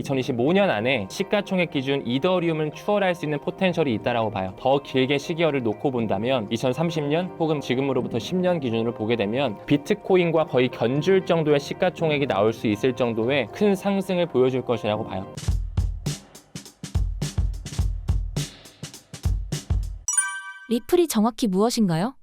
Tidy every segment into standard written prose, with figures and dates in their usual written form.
2025년 안에 시가총액 기준 이더리움을 추월할 수 있는 포텐셜이 있다라고 봐요. 더 길게 시기열을 놓고 본다면 2030년 혹은 지금으로부터 10년 기준으로 보게 되면 비트코인과 거의 견줄 정도의 시가총액이 나올 수 있을 정도의 큰 상승을 보여줄 것이라고 봐요. 리플이 정확히 무엇인가요?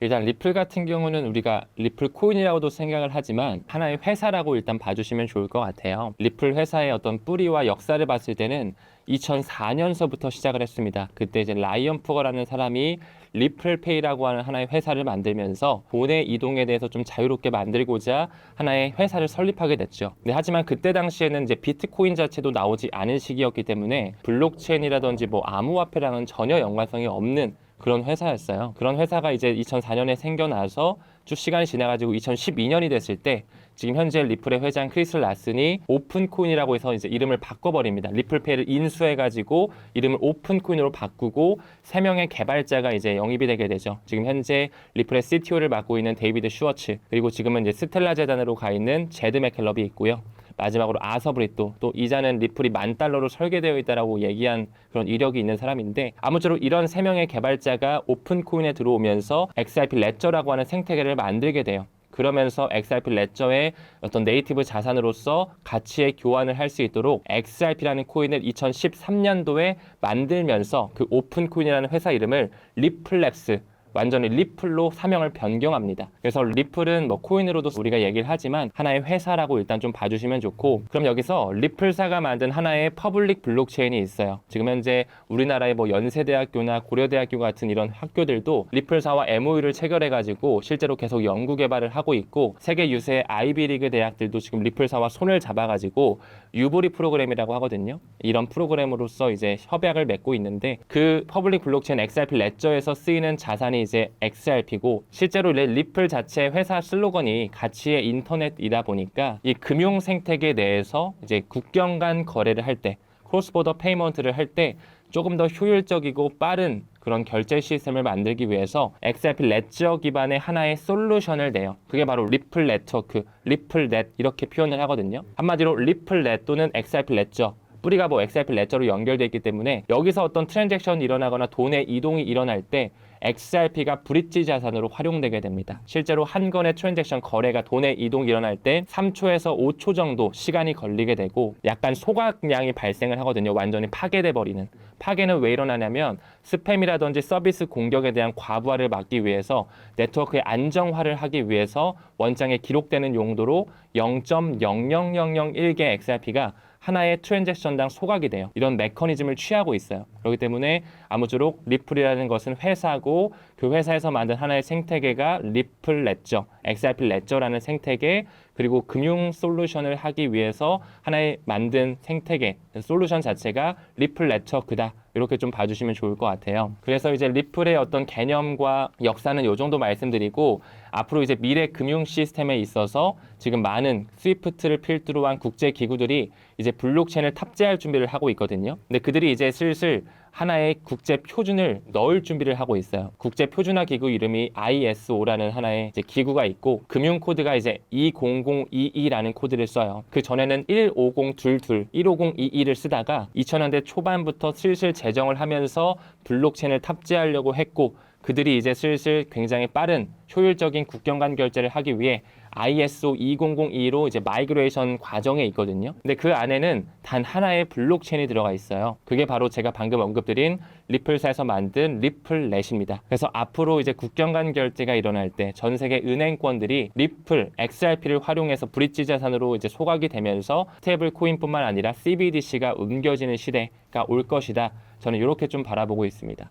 일단 리플 같은 경우는 우리가 리플 코인이라고도 생각을 하지만 하나의 회사라고 일단 봐주시면 좋을 것 같아요. 리플 회사의 어떤 뿌리와 역사를 봤을 때는 2004년서부터 시작을 했습니다. 그때 이제 라이언 푸거라는 사람이 리플페이라고 하는 하나의 회사를 만들면서 돈의 이동에 대해서 좀 자유롭게 만들고자 하나의 회사를 설립하게 됐죠. 하지만 그때 당시에는 이제 비트코인 자체도 나오지 않은 시기였기 때문에 블록체인이라든지 뭐 암호화폐랑은 전혀 연관성이 없는 그런 회사였어요. 그런 회사가 이제 2004년에 생겨나서 쭉 시간이 지나가지고 2012년이 됐을 때 지금 현재 리플의 회장 크리스 라슨이 오픈코인이라고 해서 이제 이름을 바꿔버립니다. 리플페이를 인수해가지고 이름을 오픈코인으로 바꾸고 3명의 개발자가 이제 영입이 되게 되죠. 지금 현재 리플의 CTO를 맡고 있는 데이비드 슈워츠, 그리고 지금은 이제 스텔라 재단으로 가 있는 제드 맥켈럽이 있고요. 마지막으로 아서 브리또, 또 이자는 리플이 $10,000,000로 설계되어 있다라고 얘기한 그런 이력이 있는 사람인데, 아무쪼록 이런 3명의 개발자가 오픈코인에 들어오면서 XRP 레저라고 하는 생태계를 만들게 돼요. 그러면서 XRP 레저의 어떤 네이티브 자산으로서 가치의 교환을 할 수 있도록 XRP라는 코인을 2013년도에 만들면서 그 오픈코인이라는 회사 이름을 리플랩스, 완전히 리플로 사명을 변경합니다. 그래서 리플은 뭐 코인으로도 우리가 얘기를 하지만 하나의 회사라고 일단 좀 봐주시면 좋고, 그럼 여기서 리플사가 만든 하나의 퍼블릭 블록체인이 있어요. 지금 현재 우리나라의 뭐 연세대학교나 고려대학교 같은 이런 학교들도 리플사와 MOU를 체결해가지고 실제로 계속 연구 개발을 하고 있고, 세계 유수의 아이비리그 대학들도 지금 리플사와 손을 잡아가지고 유보리 프로그램이라고 하거든요. 이런 프로그램으로서 이제 협약을 맺고 있는데, 그 퍼블릭 블록체인 XRP 레저에서 쓰이는 자산이 이제 XRP고, 실제로 리플 자체 회사 슬로건이 가치의 인터넷이다 보니까 이 금융 생태계 내에서 이제 국경 간 거래를 할 때, 크로스보더 페이먼트를 할 때 조금 더 효율적이고 빠른 그런 결제 시스템을 만들기 위해서 XRP 레저 기반의 하나의 솔루션을 내요. 그게 바로 리플 네트워크, 리플넷 이렇게 표현을 하거든요. 한마디로 리플넷 또는 XRP 레저, 뿌리가 뭐 XRP 레저로 연결되어 있기 때문에 여기서 어떤 트랜잭션이 일어나거나 돈의 이동이 일어날 때 XRP가 브릿지 자산으로 활용되게 됩니다. 실제로 한 건의 트랜잭션 거래가 돈의 이동이 일어날 때 3초에서 5초 정도 시간이 걸리게 되고 약간 소각량이 발생을 하거든요. 완전히 파괴돼 버리는. 파괴는 왜 일어나냐면 스팸이라든지 서비스 공격에 대한 과부하를 막기 위해서, 네트워크의 안정화를 하기 위해서 원장에 기록되는 용도로 0.00001개 XRP가 하나의 트랜잭션당 소각이 돼요. 이런 메커니즘을 취하고 있어요. 그렇기 때문에 아무쪼록 리플이라는 것은 회사고, 그 회사에서 만든 하나의 생태계가 리플 레저, XRP 레저라는 생태계, 그리고 금융 솔루션을 하기 위해서 하나의 만든 생태계, 솔루션 자체가 리플 네트워크다. 이렇게 좀 봐주시면 좋을 것 같아요. 그래서 이제 리플의 어떤 개념과 역사는 이 정도 말씀드리고, 앞으로 이제 미래 금융 시스템에 있어서 지금 많은 스위프트를 필두로 한 국제 기구들이 이제 블록체인을 탑재할 준비를 하고 있거든요. 근데 그들이 이제 슬슬 하나의 국제 표준을 넣을 준비를 하고 있어요. 국제 표준화 기구 이름이 ISO라는 하나의 이제 기구가 있고, 금융 코드가 이제 20022라는 코드를 써요. 그 전에는 15022, 15022를 쓰다가 2000년대 초반부터 슬슬 제정을 하면서 블록체인을 탑재하려고 했고, 그들이 이제 슬슬 굉장히 빠른 효율적인 국경 간 결제를 하기 위해 ISO 2002로 이제 마이그레이션 과정에 있거든요. 근데 그 안에는 단 하나의 블록체인이 들어가 있어요. 그게 바로 제가 방금 언급드린 리플사에서 만든 리플넷입니다. 그래서 앞으로 이제 국경 간 결제가 일어날 때 전 세계 은행권들이 리플, XRP를 활용해서 브릿지 자산으로 이제 소각이 되면서 스테이블 코인뿐만 아니라 CBDC가 옮겨지는 시대가 올 것이다. 저는 이렇게 좀 바라보고 있습니다.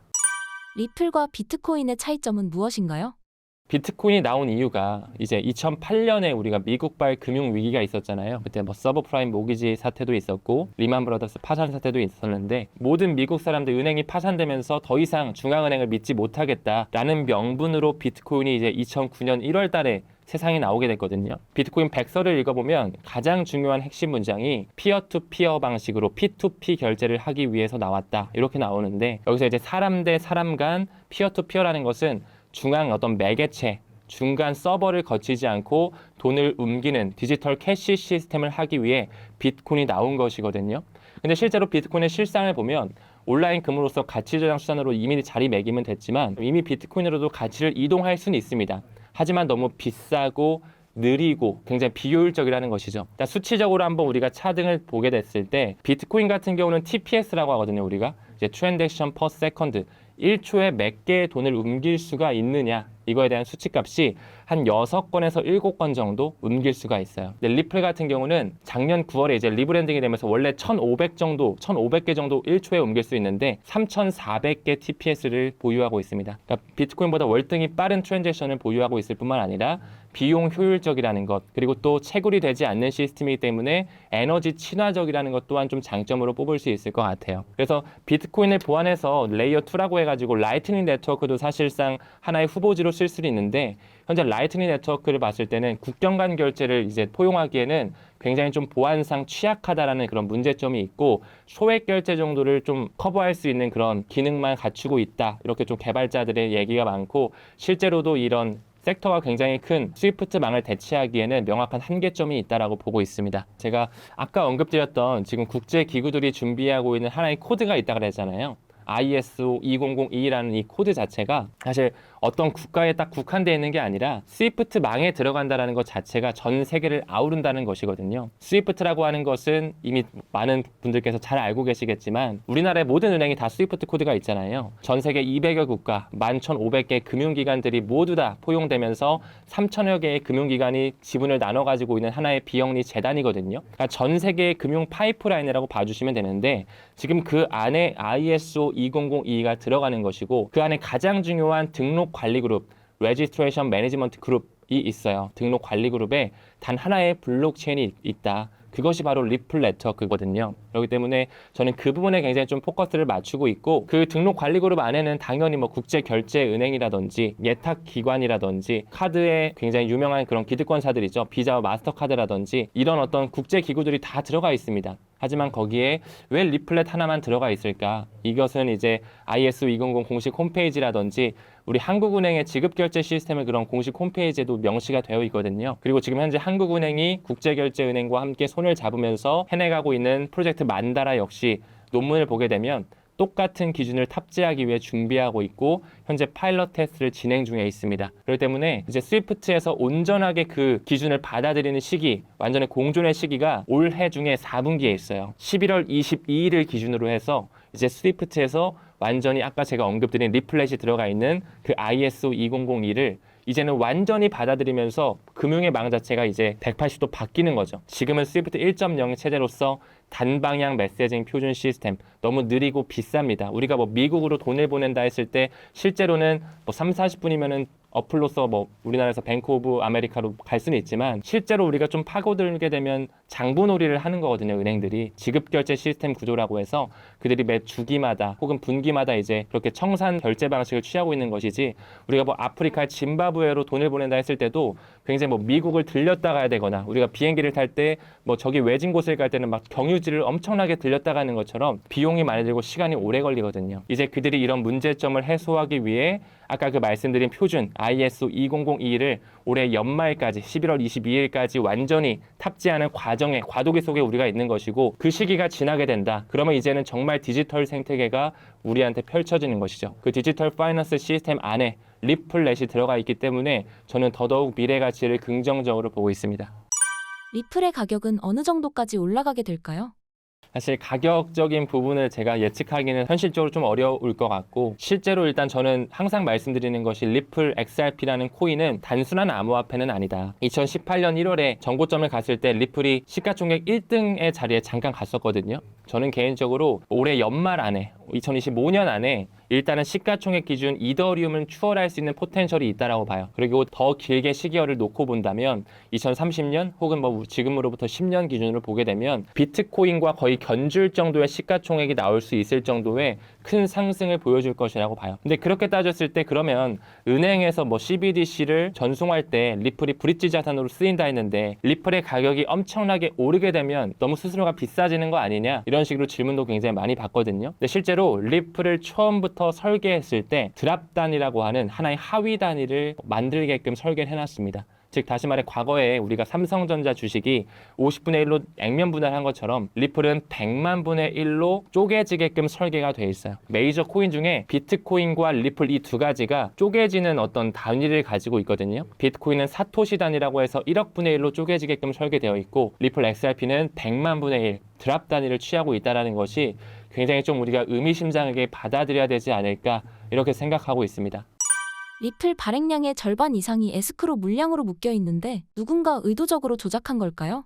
리플과 비트코인의 차이점은 무엇인가요? 비트코인이 나온 이유가 이제 2008년에 우리가 미국발 금융 위기가 있었잖아요. 그때 뭐 서브프라임 모기지 사태도 있었고 리만 브라더스 파산 사태도 있었는데, 모든 미국 사람들 은행이 파산되면서 더 이상 중앙은행을 믿지 못하겠다라는 명분으로 비트코인이 이제 2009년 1월 달에 세상에 나오게 됐거든요. 비트코인 백서를 읽어보면 가장 중요한 핵심 문장이 피어 투 피어 방식으로 P2P 결제를 하기 위해서 나왔다, 이렇게 나오는데, 여기서 이제 사람 대 사람 간 피어 투 피어라는 것은 중앙 어떤 매개체, 중간 서버를 거치지 않고 돈을 옮기는 디지털 캐시 시스템을 하기 위해 비트코인이 나온 것이거든요. 근데 실제로 비트코인의 실상을 보면 온라인 금으로서 가치 저장 수단으로 이미 자리매김은 됐지만 이미 비트코인으로도 가치를 이동할 수는 있습니다. 하지만 너무 비싸고 느리고 굉장히 비효율적이라는 것이죠. 일단 수치적으로 한번 우리가 차등을 보게 됐을 때 비트코인 같은 경우는 TPS라고 하거든요. 우리가 이제 트랜잭션 퍼 세컨드 1초에 몇 개의 돈을 옮길 수가 있느냐 이거에 대한 수치값이 한 6건에서 7건 정도 옮길 수가 있어요. 근데 리플 같은 경우는 작년 9월에 이제 리브랜딩이 되면서 원래 1,500개 정도 1초에 옮길 수 있는데 3,400개 TPS를 보유하고 있습니다. 그러니까 비트코인보다 월등히 빠른 트랜잭션을 보유하고 있을 뿐만 아니라 비용 효율적이라는 것, 그리고 또 채굴이 되지 않는 시스템이기 때문에 에너지 친화적이라는 것 또한 좀 장점으로 뽑을 수 있을 것 같아요. 그래서 비트코인을 보완해서 레이어 2라고 해가지고 라이트닝 네트워크도 사실상 하나의 후보지로 쓸 수는 있는데 현재 라이트닝 네트워크를 봤을 때는 국경 간 결제를 이제 포용하기에는 굉장히 좀 보안상 취약하다라는 그런 문제점이 있고 소액 결제 정도를 좀 커버할 수 있는 그런 기능만 갖추고 있다. 이렇게 좀 개발자들의 얘기가 많고 실제로도 이런 섹터가 굉장히 큰 스위프트망을 대체하기에는 명확한 한계점이 있다라고 보고 있습니다. 제가 아까 언급드렸던 지금 국제 기구들이 준비하고 있는 하나의 코드가 있다 그랬잖아요. ISO 2002라는 이 코드 자체가 사실 어떤 국가에 딱 국한되어 있는 게 아니라 스위프트망에 들어간다는 것 자체가 전 세계를 아우른다는 것이거든요. 스위프트라고 하는 것은 이미 많은 분들께서 잘 알고 계시겠지만 우리나라의 모든 은행이 다 스위프트 코드가 있잖아요. 전 세계 200여 국가, 11,500개 금융기관들이 모두 다 포용되면서 3,000여 개의 금융기관이 지분을 나눠 가지고 있는 하나의 비영리 재단이거든요. 그러니까 전 세계의 금융 파이프라인이라고 봐주시면 되는데 지금 그 안에 ISO 2002가 들어가는 것이고 그 안에 가장 중요한 등록 관리 그룹, Registration Management 그룹이 있어요. 등록 관리 그룹에 단 하나의 블록체인이 있다. 그것이 바로 리플 네트워크거든요. 그렇기 때문에 저는 그 부분에 굉장히 좀 포커스를 맞추고 있고 그 등록 관리 그룹 안에는 당연히 뭐 국제 결제 은행이라든지 예탁 기관이라든지 카드에 굉장히 유명한 그런 기득권사들이죠. 비자와 마스터카드라든지 이런 어떤 국제 기구들이 다 들어가 있습니다. 하지만 거기에 왜 리플렛 하나만 들어가 있을까? 이것은 이제 ISO 200 공식 홈페이지라든지 우리 한국은행의 지급결제 시스템의 그런 공식 홈페이지에도 명시가 되어 있거든요. 그리고 지금 현재 한국은행이 국제결제은행과 함께 손을 잡으면서 해내가고 있는 프로젝트 만다라 역시 논문을 보게 되면 똑같은 기준을 탑재하기 위해 준비하고 있고 현재 파일럿 테스트를 진행 중에 있습니다. 그렇기 때문에 이제 스위프트에서 온전하게 그 기준을 받아들이는 시기, 완전히 공존의 시기가 올해 중에 4분기에 있어요. 11월 22일을 기준으로 해서 이제 스위프트에서 완전히 아까 제가 언급드린 리플렛이 들어가 있는 그 ISO 2002를 이제는 완전히 받아들이면서 금융의 망 자체가 이제 180도 바뀌는 거죠. 지금은 스위프트 1.0 체제로서 단방향 메시징 표준 시스템 너무 느리고 비쌉니다. 우리가 뭐 미국으로 돈을 보낸다 했을 때 실제로는 뭐 3, 40분이면은 어플로서 뭐 우리나라에서 뱅크 오브 아메리카로 갈 수는 있지만 실제로 우리가 좀 파고들게 되면 장부놀이를 하는 거거든요. 은행들이 지급결제 시스템 구조라고 해서 그들이 매 주기마다 혹은 분기마다 이제 그렇게 청산 결제 방식을 취하고 있는 것이지 우리가 뭐 아프리카 짐바브웨로 돈을 보낸다 했을 때도 굉장히 뭐 미국을 들렸다 가야 되거나 우리가 비행기를 탈 때 뭐 저기 외진 곳을 갈 때는 막 경유지를 엄청나게 들렸다 가는 것처럼 비용이 많이 들고 시간이 오래 걸리거든요. 이제 그들이 이런 문제점을 해소하기 위해 아까 그 말씀드린 표준 ISO 2002를 올해 연말까지 11월 22일까지 완전히 탑재하는 과정에 과도기 속에 우리가 있는 것이고 그 시기가 지나게 된다. 그러면 이제는 정말 디지털 생태계가 우리한테 펼쳐지는 것이죠. 그 디지털 파이낸스 시스템 안에 리플렛이 들어가 있기 때문에 저는 더더욱 미래 가치를 긍정적으로 보고 있습니다. 리플의 가격은 어느 정도까지 올라가게 될까요? 사실 가격적인 부분을 제가 예측하기는 현실적으로 좀 어려울 것 같고 실제로 일단 저는 항상 말씀드리는 것이 리플 XRP라는 코인은 단순한 암호화폐는 아니다. 2018년 1월에 정고점을 갔을 때 리플이 시가총액 1등의 자리에 잠깐 갔었거든요. 저는 개인적으로 올해 연말 안에 2025년 안에 일단은 시가총액 기준 이더리움을 추월할 수 있는 포텐셜이 있다라고 봐요. 그리고 더 길게 시기열을 놓고 본다면 2030년 혹은 뭐 지금으로부터 10년 기준으로 보게 되면 비트코인과 거의 견줄 정도의 시가총액이 나올 수 있을 정도의 큰 상승을 보여줄 것이라고 봐요. 근데 그렇게 따졌을 때 그러면 은행에서 뭐 CBDC를 전송할 때 리플이 브릿지 자산으로 쓰인다 했는데 리플의 가격이 엄청나게 오르게 되면 너무 수수료가 비싸지는 거 아니냐, 이런 식으로 질문도 굉장히 많이 받거든요. 근데 실제로 리플을 처음부터 설계했을 때 드랍 단위라고 하는 하나의 하위 단위를 만들게끔 설계를 해놨습니다. 즉 다시 말해 과거에 우리가 삼성전자 주식이 50분의 1로 액면 분할한 것처럼 리플은 100만 분의 1로 쪼개지게끔 설계가 돼 있어요. 메이저 코인 중에 비트코인과 리플 이 두 가지가 쪼개지는 어떤 단위를 가지고 있거든요. 비트코인은 사토시 단위라고 해서 1억 분의 1로 쪼개지게끔 설계되어 있고 리플 XRP는 100만 분의 1 드랍 단위를 취하고 있다는 것이 굉장히 좀 우리가 의미심장하게 받아들여야 되지 않을까, 이렇게 생각하고 있습니다. 리플 발행량의 절반 이상이 에스크로 물량으로 묶여 있는데 누군가 의도적으로 조작한 걸까요?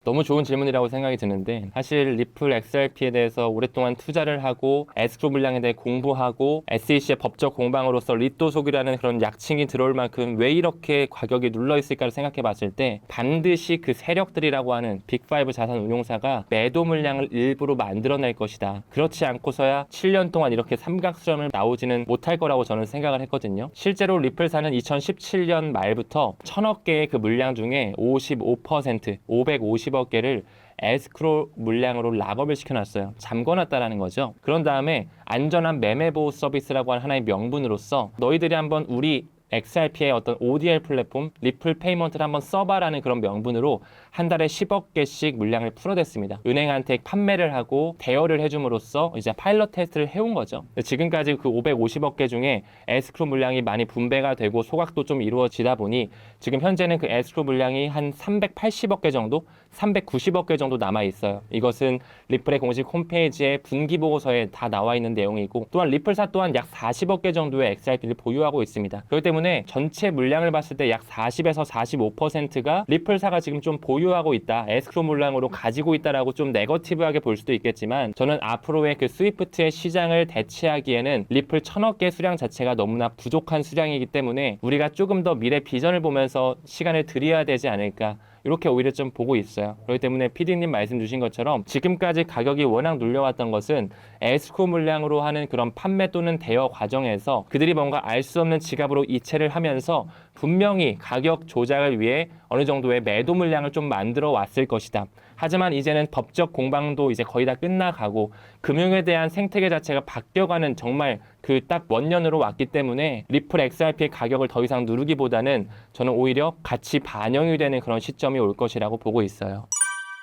너무 좋은 질문이라고 생각이 드는데, 사실 리플 XRP에 대해서 오랫동안 투자를 하고 에스크로 물량에 대해 공부하고 SEC의 법적 공방으로서 리또속이라는 그런 약칭이 들어올 만큼 왜 이렇게 가격이 눌러 있을까를 생각해 봤을 때 반드시 그 세력들이라고 하는 빅5 자산 운용사가 매도 물량을 일부러 만들어낼 것이다. 그렇지 않고서야 7년 동안 이렇게 삼각수렴을 나오지는 못할 거라고 저는 생각을 했거든요. 실제로 리플사는 2017년 말부터 1000억 개의 그 물량 중에 55%, 550억 개를 에스크로 물량으로 락업을 시켜놨어요. 잠궈놨다라는 거죠. 그런 다음에 안전한 매매 보호 서비스라고 하는 하나의 명분으로서 너희들이 한번 우리 XRP의 어떤 ODR 플랫폼 리플 페이먼트를 한번 써봐라는 그런 명분으로 한 달에 10억 개씩 물량을 풀어댔습니다. 은행한테 판매를 하고 대여를 해줌으로써 이제 파일럿 테스트를 해온 거죠. 지금까지 그 550억 개 중에 에스크로 물량이 많이 분배가 되고 소각도 좀 이루어지다 보니 지금 현재는 그 에스크로 물량이 한 380억 개 정도, 390억 개 정도 남아 있어요. 이것은 리플의 공식 홈페이지에 분기 보고서에 다 나와 있는 내용이고, 또한 리플사 또한 약 40억 개 정도의 XRP를 보유하고 있습니다. 그렇기 때문에 전체 물량을 봤을 때 약 40에서 45%가 리플사가 지금 좀 보유하고 있다, 에스크로 물량으로 가지고 있다라고 좀 네거티브하게 볼 수도 있겠지만, 저는 앞으로의 그 스위프트의 시장을 대체하기에는 리플 1000억 개 수량 자체가 너무나 부족한 수량이기 때문에 우리가 조금 더 미래 비전을 보면서 시간을 들여야 되지 않을까, 이렇게 오히려 좀 보고 있어요. 그렇기 때문에 PD님 말씀 주신 것처럼 지금까지 가격이 워낙 눌려왔던 것은 에스크로 물량으로 하는 그런 판매 또는 대여 과정에서 그들이 뭔가 알 수 없는 지갑으로 이체를 하면서 분명히 가격 조작을 위해 어느 정도의 매도 물량을 좀 만들어 왔을 것이다. 하지만 이제는 법적 공방도 이제 거의 다 끝나가고 금융에 대한 생태계 자체가 바뀌어가는 정말 그 딱 원년으로 왔기 때문에 리플 XRP의 가격을 더 이상 누르기보다는 저는 오히려 같이 반영이 되는 그런 시점이 올 것이라고 보고 있어요.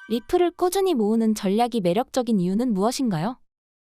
리플을 꾸준히 모으는 전략이 매력적인 이유는 무엇인가요?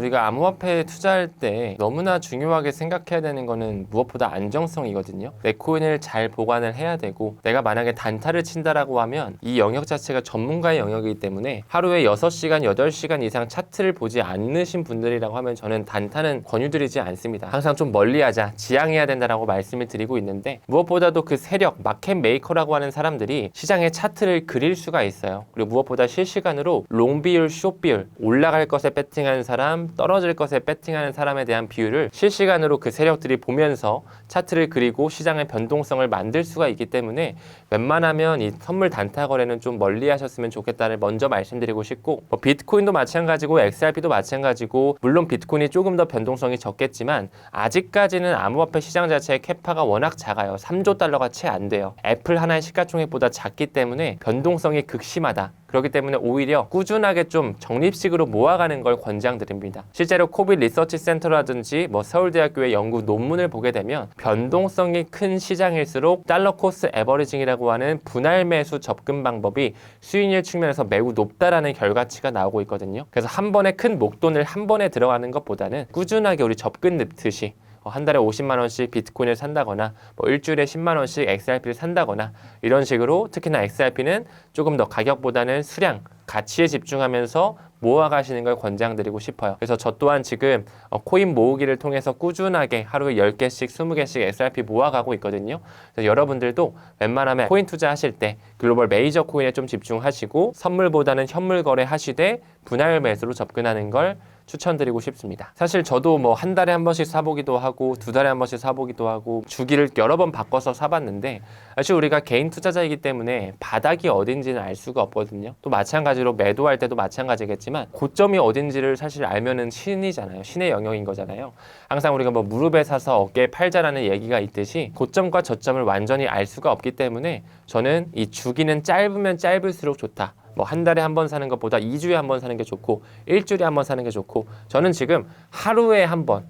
우리가 암호화폐에 투자할 때 너무나 중요하게 생각해야 되는 거는 무엇보다 안정성이거든요. 내 코인을 잘 보관을 해야 되고, 내가 만약에 단타를 친다라고 하면 이 영역 자체가 전문가의 영역이기 때문에 하루에 6시간, 8시간 이상 차트를 보지 않으신 분들이라고 하면 저는 단타는 권유드리지 않습니다. 항상 좀 멀리하자, 지양해야 된다라고 말씀을 드리고 있는데, 무엇보다도 그 세력, 마켓 메이커라고 하는 사람들이 시장의 차트를 그릴 수가 있어요. 그리고 무엇보다 실시간으로 롱 비율, 숏 비율, 올라갈 것에 배팅하는 사람, 떨어질 것에 배팅하는 사람에 대한 비율을 실시간으로 그 세력들이 보면서 차트를 그리고 시장의 변동성을 만들 수가 있기 때문에 웬만하면 이 선물 단타 거래는 좀 멀리 하셨으면 좋겠다를 먼저 말씀드리고 싶고, 비트코인도 마찬가지고 XRP도 마찬가지고, 물론 비트코인이 조금 더 변동성이 적겠지만 아직까지는 암호화폐 시장 자체의 캐파가 워낙 작아요. 3조 달러가 채 안 돼요. 애플 하나의 시가총액보다 작기 때문에 변동성이 극심하다. 그렇기 때문에 오히려 꾸준하게 좀 적립식으로 모아가는 걸 권장드립니다. 실제로 코빗 리서치 센터라든지 서울대학교의 연구 논문을 보게 되면 변동성이 큰 시장일수록 달러 코스트 에버리징이라고 하는 분할 매수 접근 방법이 수익률 측면에서 매우 높다라는 결과치가 나오고 있거든요. 그래서 한 번에 큰 목돈을 한 번에 들어가는 것보다는 꾸준하게 우리 접근 넣듯이 한 달에 50만 원씩 비트코인을 산다거나 일주일에 10만 원씩 XRP를 산다거나, 이런 식으로 특히나 XRP는 조금 더 가격보다는 수량, 가치에 집중하면서 모아가시는 걸 권장드리고 싶어요. 그래서 저 또한 지금 코인 모으기를 통해서 꾸준하게 하루에 10개씩, 20개씩 XRP 모아가고 있거든요. 그래서 여러분들도 웬만하면 코인 투자하실 때 글로벌 메이저 코인에 좀 집중하시고 선물보다는 현물 거래 하시되 분할 매수로 접근하는 걸 추천드리고 싶습니다. 사실 저도 뭐 한 달에 한 번씩 사보기도 하고 2달에 한 번씩 사보기도 하고 주기를 여러 번 바꿔서 사봤는데 사실 우리가 개인 투자자이기 때문에 바닥이 어딘지는 알 수가 없거든요. 또 마찬가지로 매도할 때도 마찬가지겠지만 고점이 어딘지를 사실 알면은 신이잖아요. 신의 영역인 거잖아요. 항상 우리가 뭐 무릎에 사서 어깨에 팔자라는 얘기가 있듯이 고점과 저점을 완전히 알 수가 없기 때문에 저는 이 주기는 짧으면 짧을수록 좋다. 뭐 한 달에 한 번 사는 것보다 2주에 한 번 사는 게 좋고 일주일에 한 번 사는 게 좋고 저는 지금 하루에 한 번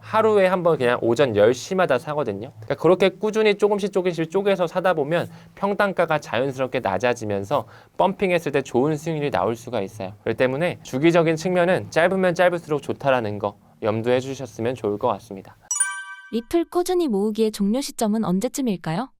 그냥 오전 10시마다 사거든요. 그러니까 그렇게 꾸준히 조금씩 쪼개서 사다 보면 평단가가 자연스럽게 낮아지면서 펌핑했을 때 좋은 수익률이 나올 수가 있어요. 그렇기 때문에 주기적인 측면은 짧으면 짧을수록 좋다라는 거 염두해 주셨으면 좋을 것 같습니다. 리플 꾸준히 모으기의 종료 시점은 언제쯤일까요?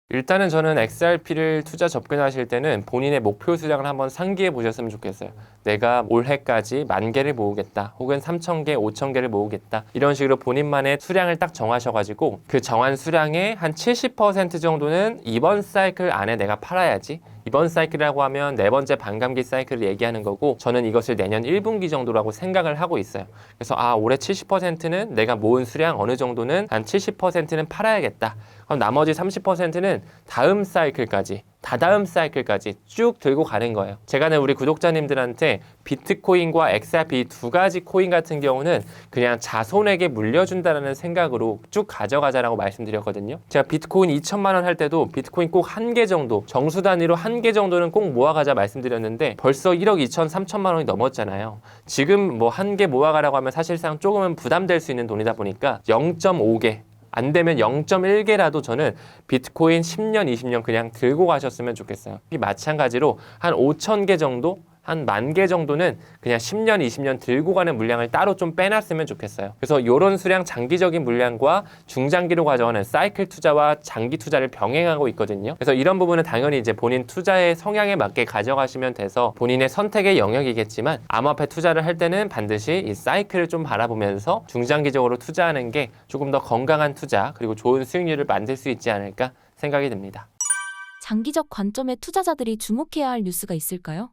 일단은 저는 XRP를 투자 접근하실 때는 본인의 목표 수량을 한번 상기해 보셨으면 좋겠어요. 내가 올해까지 10,000개를 모으겠다. 혹은 3,000개, 5,000개를 모으겠다. 이런 식으로 본인만의 수량을 딱 정하셔가지고 그 정한 수량의 한 70% 정도는 이번 사이클 안에 내가 팔아야지. 이번 사이클이라고 하면 4번째 반감기 사이클을 얘기하는 거고 저는 이것을 내년 1분기 정도라고 생각을 하고 있어요. 그래서 올해 70%는 내가 모은 수량 어느 정도는 한 70%는 팔아야겠다. 그럼 나머지 30%는 다음 사이클까지 다다음 사이클까지 쭉 들고 가는 거예요. 제가 우리 구독자님들한테 비트코인과 XRP 두 가지 코인 같은 경우는 그냥 자손에게 물려준다는 생각으로 쭉 가져가자라고 말씀드렸거든요. 제가 비트코인 2,000만 원 할 때도 비트코인 꼭 한 개 정도, 정수 단위로 한 개 정도는 꼭 모아가자 말씀드렸는데 벌써 1억 2천, 3천만 원이 넘었잖아요. 지금 뭐 한 개 모아가라고 하면 사실상 조금은 부담될 수 있는 돈이다 보니까 0.5개 안 되면 0.1개라도 저는 비트코인 10년, 20년 그냥 들고 가셨으면 좋겠어요. 마찬가지로 한 5,000개 정도? 한 10,000개 정도는 그냥 10년, 20년 들고 가는 물량을 따로 좀 빼놨으면 좋겠어요. 그래서 이런 수량 장기적인 물량과 중장기로 가져가는 사이클 투자와 장기 투자를 병행하고 있거든요. 그래서 이런 부분은 당연히 이제 본인 투자의 성향에 맞게 가져가시면 돼서 본인의 선택의 영역이겠지만 암호화폐 투자를 할 때는 반드시 이 사이클을 좀 바라보면서 중장기적으로 투자하는 게 조금 더 건강한 투자 그리고 좋은 수익률을 만들 수 있지 않을까 생각이 듭니다. 장기적 관점의 투자자들이 주목해야 할 뉴스가 있을까요?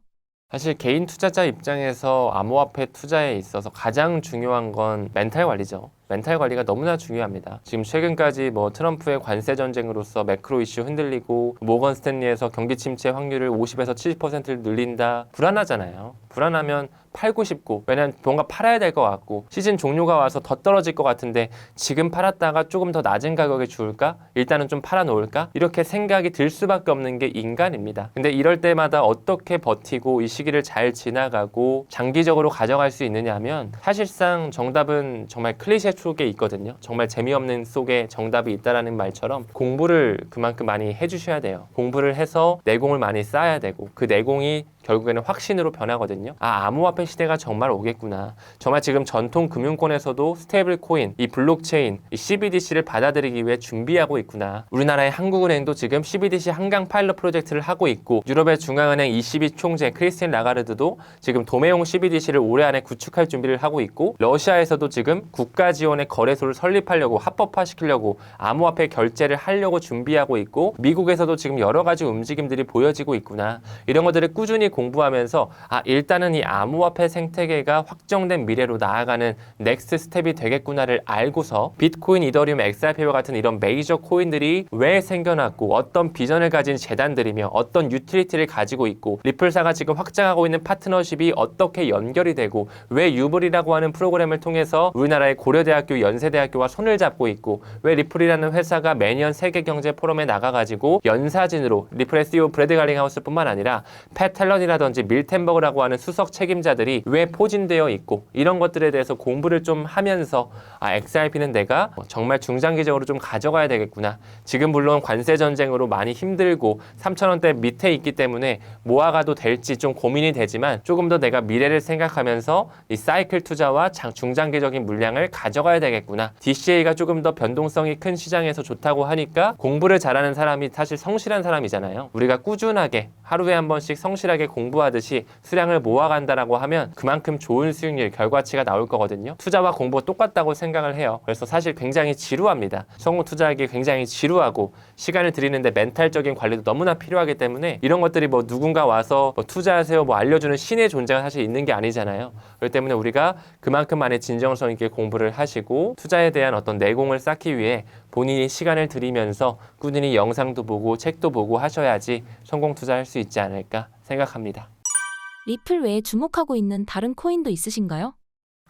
사실 개인 투자자 입장에서 암호화폐 투자에 있어서 가장 중요한 건 멘탈 관리죠. 멘탈 관리가 너무나 중요합니다. 지금 최근까지 뭐 트럼프의 관세 전쟁으로서 매크로 이슈 흔들리고 모건 스탠리에서 경기 침체 확률을 50에서 70%를 늘린다. 불안하잖아요. 불안하면 팔고 싶고 왜냐면 뭔가 팔아야 될 것 같고 시즌 종료가 와서 더 떨어질 것 같은데 지금 팔았다가 조금 더 낮은 가격에 줄까? 일단은 좀 팔아 놓을까? 이렇게 생각이 들 수밖에 없는 게 인간입니다. 근데 이럴 때마다 어떻게 버티고 이 시기를 잘 지나가고 장기적으로 가져갈 수 있느냐 하면 사실상 정답은 정말 클리셰 속에 있거든요. 정말 재미없는 속에 정답이 있다라는 말처럼 공부를 그만큼 많이 해주셔야 돼요. 공부를 해서 내공을 많이 쌓아야 되고 그 내공이 결국에는 확신으로 변하거든요. 암호화폐 시대가 정말 오겠구나. 정말 지금 전통 금융권에서도 스테이블 코인, 이 블록체인, 이 CBDC를 받아들이기 위해 준비하고 있구나. 우리나라의 한국은행도 지금 CBDC 한강 파일럿 프로젝트를 하고 있고 유럽의 중앙은행 ECB 총재 크리스틴 라가르드도 지금 도매용 CBDC를 올해 안에 구축할 준비를 하고 있고 러시아에서도 지금 국가 지원의 거래소를 설립하려고 합법화시키려고 암호화폐 결제를 하려고 준비하고 있고 미국에서도 지금 여러 가지 움직임들이 보여지고 있구나. 이런 것들을 꾸준히 공부하면서 일단은 이 암호화폐 생태계가 확정된 미래로 나아가는 넥스트 스텝이 되겠구나를 알고서 비트코인, 이더리움, XRP와 같은 이런 메이저 코인들이 왜 생겨났고 어떤 비전을 가진 재단들이며 어떤 유틸리티를 가지고 있고 리플사가 지금 확장하고 있는 파트너십이 어떻게 연결이 되고 왜 유블이라고 하는 프로그램을 통해서 우리나라의 고려대학교, 연세대학교와 손을 잡고 있고 왜 리플이라는 회사가 매년 세계경제포럼에 나가가지고 연사진으로 리플의 CEO 브래드 갈링하우스뿐만 아니라 팻 탤런이라든지 밀텐버그라고 하는 수석 책임자들이 왜 포진되어 있고 이런 것들에 대해서 공부를 좀 하면서 XRP는 내가 정말 중장기적으로 좀 가져가야 되겠구나. 지금 물론 관세 전쟁으로 많이 힘들고 3,000원대 밑에 있기 때문에 모아가도 될지 좀 고민이 되지만 조금 더 내가 미래를 생각하면서 이 사이클 투자와 중장기적인 물량을 가져가야 되겠구나. DCA가 조금 더 변동성이 큰 시장에서 좋다고 하니까 공부를 잘하는 사람이 사실 성실한 사람이잖아요. 우리가 꾸준하게 하루에 한 번씩 성실하게 공부하듯이 수량을 모아간다라고 하면 그만큼 좋은 수익률, 결과치가 나올 거거든요. 투자와 공부가 똑같다고 생각을 해요. 그래서 사실 굉장히 지루합니다. 성공 투자하기 굉장히 지루하고 시간을 들이는데 멘탈적인 관리도 너무나 필요하기 때문에 이런 것들이 뭐 누군가 와서 뭐 투자하세요 뭐 알려주는 신의 존재가 사실 있는 게 아니잖아요. 그렇기 때문에 우리가 그만큼만의 진정성 있게 공부를 하시고 투자에 대한 어떤 내공을 쌓기 위해 본인이 시간을 들이면서 꾸준히 영상도 보고 책도 보고 하셔야지 성공 투자할 수 있지 않을까 생각합니다. 리플 외에 주목하고 있는 다른 코인도 있으신가요?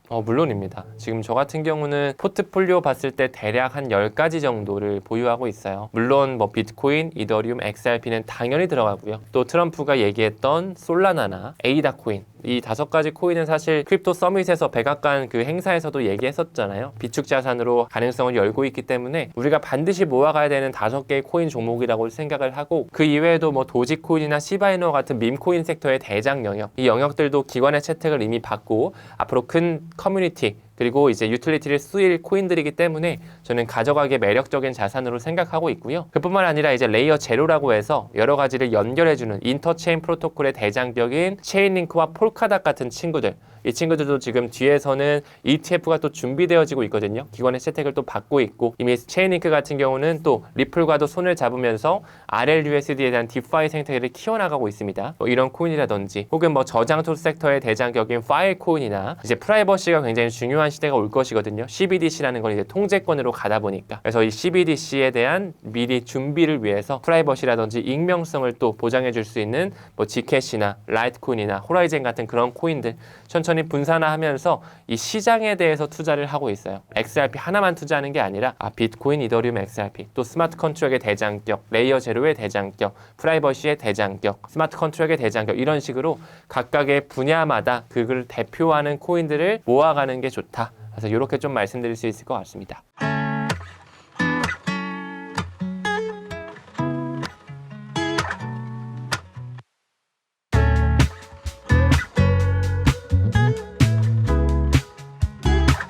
물론입니다. 지금 저 같은 경우는 포트폴리오 봤을 때 대략 한 10가지 정도를 보유하고 있어요. 물론 뭐 비트코인, 이더리움, XRP는 당연히 들어가고요. 또 트럼프가 얘기했던 솔라나나 에이다 코인, 이 5가지 코인은 사실 크립토 서밋에서 백악관 그 행사에서도 얘기했었잖아요. 비축 자산으로 가능성을 열고 있기 때문에 우리가 반드시 모아가야 되는 5개의 코인 종목이라고 생각을 하고, 그 이외에도 뭐 도지코인이나 시바이노 같은 밈코인 섹터의 대장 영역, 이 영역들도 기관의 채택을 이미 받고 앞으로 큰 커뮤니티 그리고 이제 유틸리티를 쓰일 코인들이기 때문에 저는 가져가기에 매력적인 자산으로 생각하고 있고요. 그뿐만 아니라 이제 레이어 제로라고 해서 여러 가지를 연결해주는 인터체인 프로토콜의 대장벽인 체인링크와 폴카닷 같은 친구들, 이 친구들도 지금 뒤에서는 ETF가 또 준비되어지고 있거든요. 기관의 채택을 또 받고 있고, 이미 체인링크 같은 경우는 또 리플과도 손을 잡으면서 RLUSD에 대한 디파이 생태계를 키워나가고 있습니다. 뭐 이런 코인이라든지 혹은 뭐 저장토 섹터의 대장격인 파일 코인이나 이제 프라이버시가 굉장히 중요한 시대가 올 것이거든요. CBDC라는 건 이제 통제권으로 가다 보니까, 그래서 이 CBDC에 대한 미리 준비를 위해서 프라이버시라든지 익명성을 또 보장해 줄 수 있는 뭐 지캐시나 라이트코인이나 호라이즌 같은 그런 코인들 천천히 분산화하면서 이 시장에 대해서 투자를 하고 있어요. XRP 하나만 투자하는 게 아니라 비트코인, 이더리움, XRP, 또 스마트 컨트랙의 대장격, 레이어 제로의 대장격, 프라이버시의 대장격, 스마트 컨트랙의 대장격, 이런 식으로 각각의 분야마다 그걸 대표하는 코인들을 모아가는 게 좋다. 그래서 이렇게 좀 말씀드릴 수 있을 것 같습니다.